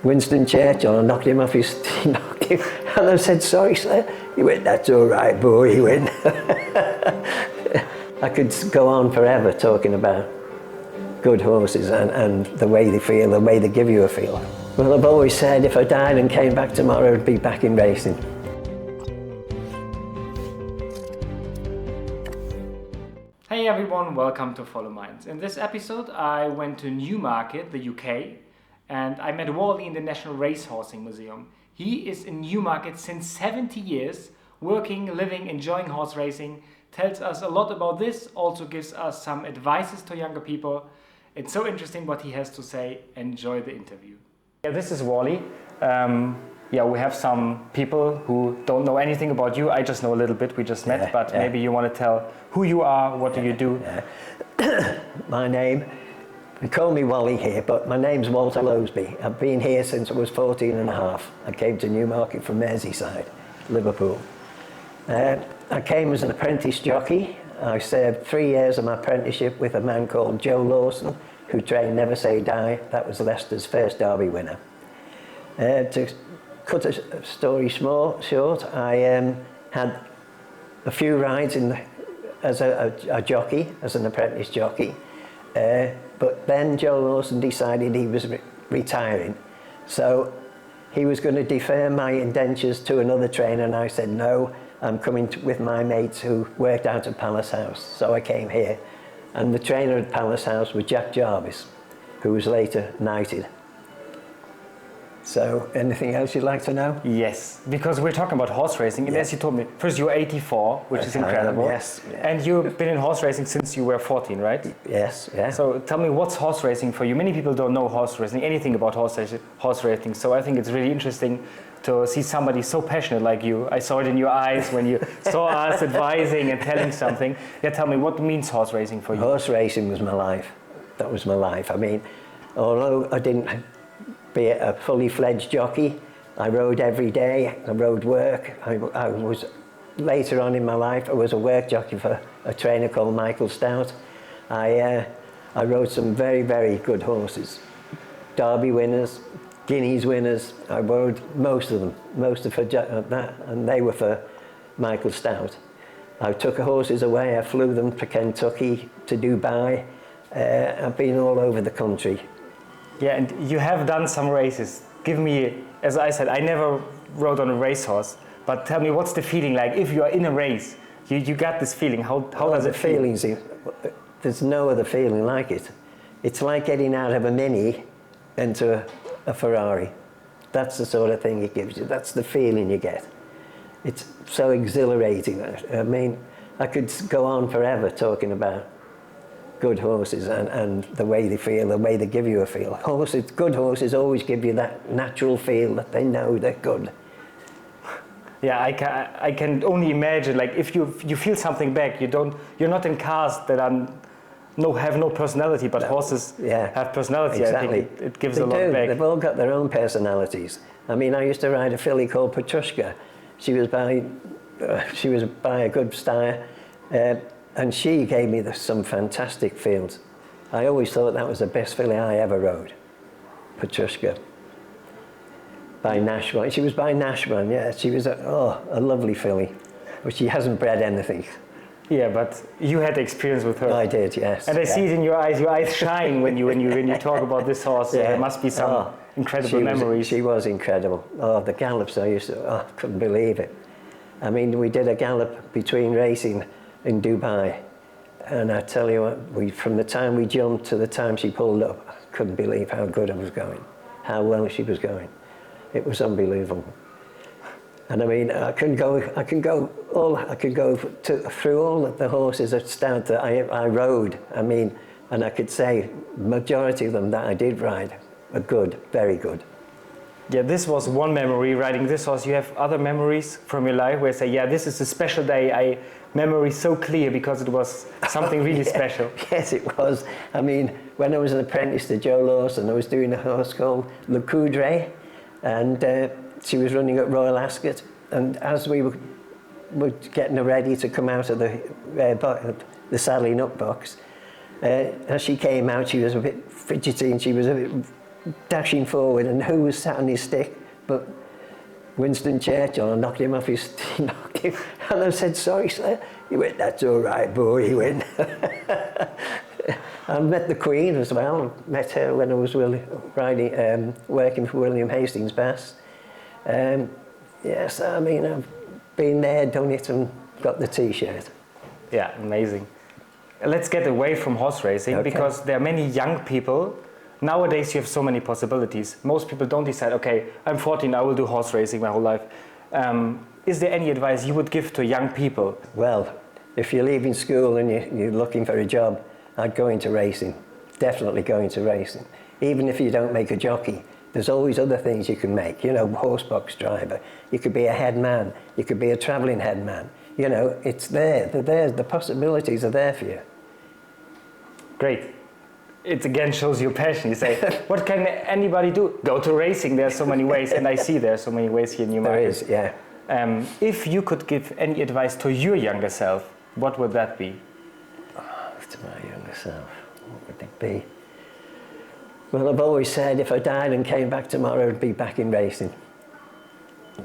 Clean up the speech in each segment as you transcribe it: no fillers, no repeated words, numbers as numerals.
Winston Churchill. I knocked him off his... knocked him, and I said, sorry, sir. He went, that's all right, boy. He went. I could go on forever talking about good horses and the way they feel, the way they give you a feel. Well, I've always said if I died and came back tomorrow, I'd be back in racing. Hey everyone, welcome to Follow Minds. In this episode I went to Newmarket, the UK, and I met Wally in the National Horseracing Museum. He is in Newmarket since 70 years, working, living, enjoying horse racing, tells us a lot about this, also gives us some advices to younger people. It's so interesting what he has to say. Enjoy the interview. Yeah, this is Wally. We have some people who don't know anything about you. I just know a little bit, we just met, but maybe you want to tell who you are, what do you do? My name, they call me Wally here, but my name's Walter Lowsby. I've been here since I was 14 and a half. I came to Newmarket from Merseyside, Liverpool. I came as an apprentice jockey. I served 3 years of my apprenticeship with a man called Joe Lawson, who trained Never Say Die. That was Leicester's first Derby winner. To cut a story short, I had a few rides as a jockey, as an apprentice jockey, but then Joe Lawson decided he was retiring, so he was going to defer my indentures to another trainer, and I said no, I'm coming with my mates who worked out at Palace House. So I came here, and the trainer at Palace House was Jack Jarvis, who was later knighted. So, anything else you'd like to know? Yes, because we're talking about horse racing, and as you told me, first you're 84, which is incredible. Yes. And you've been in horse racing since you were 14, right? Yes, yeah. So tell me, what's horse racing for you? Many people don't know horse racing, anything about horse racing, so I think it's really interesting to see somebody so passionate like you. I saw it in your eyes when you saw us advising and telling something. Yeah, tell me, what means horse racing for you? Horse racing was my life. That was my life. I mean, although I didn't be a fully fledged jockey, I rode every day, I rode work. I was, later on in my life, I was a work jockey for a trainer called Michael Stout. I rode some very, very good horses. Derby winners, Guineas winners, I rode most of them, that, and they were for Michael Stout. I took horses away, I flew them to Kentucky, to Dubai. I've been all over the country. Yeah, and you have done some races. Give me, as I said, I never rode on a racehorse, but tell me, what's the feeling like if you are in a race? You got this feeling, how does it feel? There's no other feeling like it. It's like getting out of a Mini into a Ferrari. That's the sort of thing it gives you. That's the feeling you get. It's so exhilarating. I mean, I could go on forever talking about good horses and the way they feel, the way they give you a feel. Good horses always give you that natural feel that they know they're good. Yeah, I can only imagine, like if you feel something back, you're not in cars that have no personality, but horses have personality. Exactly. I think it gives a lot back. They've all got their own personalities. I mean, I used to ride a filly called Petrushka. She was by a good stire, and she gave me some fantastic fields. I always thought that was the best filly I ever rode, Petrushka. By Nashman. She was by Nashman, yeah. She was a lovely filly, but she hasn't bred anything. Yeah, but you had experience with her. I did, yes. And I see it in your eyes shine when you talk about this horse. Yeah. There must be some incredible memories. She was incredible. Oh, the gallops I used to, couldn't believe it. I mean, we did a gallop between racing in Dubai, and I tell you what, from the time we jumped to the time she pulled up, I couldn't believe how good I was going, how well she was going. It was unbelievable. And I mean, I can go through all of the horses at Stout that I rode. I mean, and I could say majority of them that I did ride are good, very good. Yeah, this was one memory, riding this horse. You have other memories from your life where you say, yeah, this is a special day. Memory so clear because it was something really special. Yes, it was. I mean, when I was an apprentice to Joe Lawson, I was doing a horse called Le Coudray, and she was running at Royal Ascot, and as we were getting her ready to come out of the saddling up box, as she came out, she was a bit fidgety and she was a bit dashing forward, and who was sat on his stick but Winston Churchill. I knocked him off his knocked him, and I said, "Sorry, sir." He went, "That's all right, boy." He went. I met the Queen as well. Met her when I was working for William Hastings Bass. Yes, I mean, I've been there, done it, and got the T-shirt. Yeah, amazing. Let's get away from horse racing, Okay. because there are many young people. Nowadays you have so many possibilities. Most people don't decide, okay, I'm 14, I will do horse racing my whole life. Is there any advice you would give to young people? Well, if you're leaving school and you're looking for a job, I'd go into racing. Definitely go into racing. Even if you don't make a jockey, there's always other things you can make. You know, horse box driver. You could be a head man. You could be a travelling head man. You know, it's there. They're there. The possibilities are there for you. Great. It again shows your passion. You say, what can anybody do? Go to racing. There are so many ways, and I see there are so many ways here in Newmarket. There is, yeah. If you could give any advice to your younger self, what would that be? To my younger self, what would it be? Well, I've always said if I died and came back tomorrow, I'd be back in racing.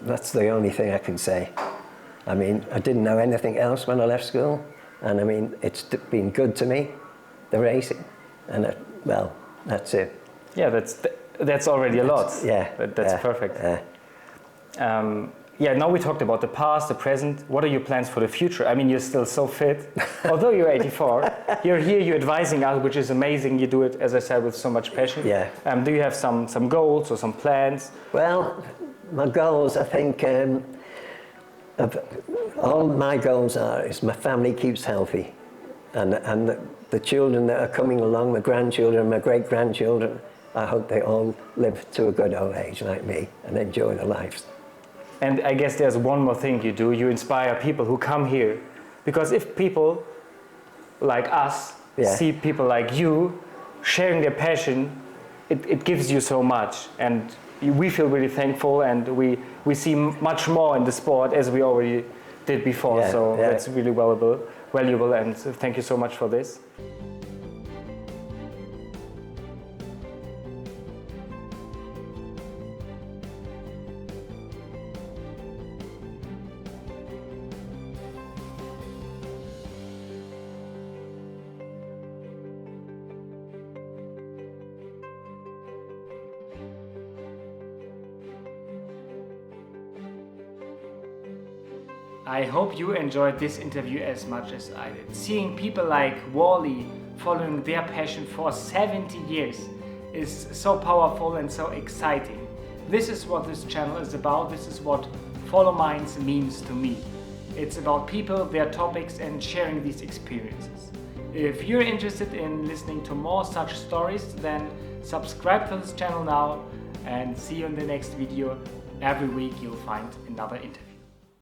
That's the only thing I can say. I mean, I didn't know anything else when I left school, and I mean, it's been good to me, the racing, and well, that's it. Yeah, that's already a lot. Yeah, that's perfect. Yeah, now we talked about the past, the present. What are your plans for the future? I mean, you're still so fit. Although you're 84, you're here, you're advising us, which is amazing. You do it, as I said, with so much passion. Yeah. Do you have some goals or some plans? Well, my goals, I think, all my goals is my family keeps healthy, and the children that are coming along, my grandchildren, my great-grandchildren, I hope they all live to a good old age like me and enjoy their lives. And I guess there's one more thing you do. You inspire people who come here. Because if people like us see people like you sharing their passion, it gives you so much. And we feel really thankful, and we see much more in the sport as we already did before. That's really valuable, and thank you so much for this. I hope you enjoyed this interview as much as I did. Seeing people like Wally following their passion for 70 years is so powerful and so exciting. This is what this channel is about. This is what Follow Minds means to me. It's about people, their topics, and sharing these experiences. If you're interested in listening to more such stories, then subscribe to this channel now and see you in the next video. Every week you'll find another interview.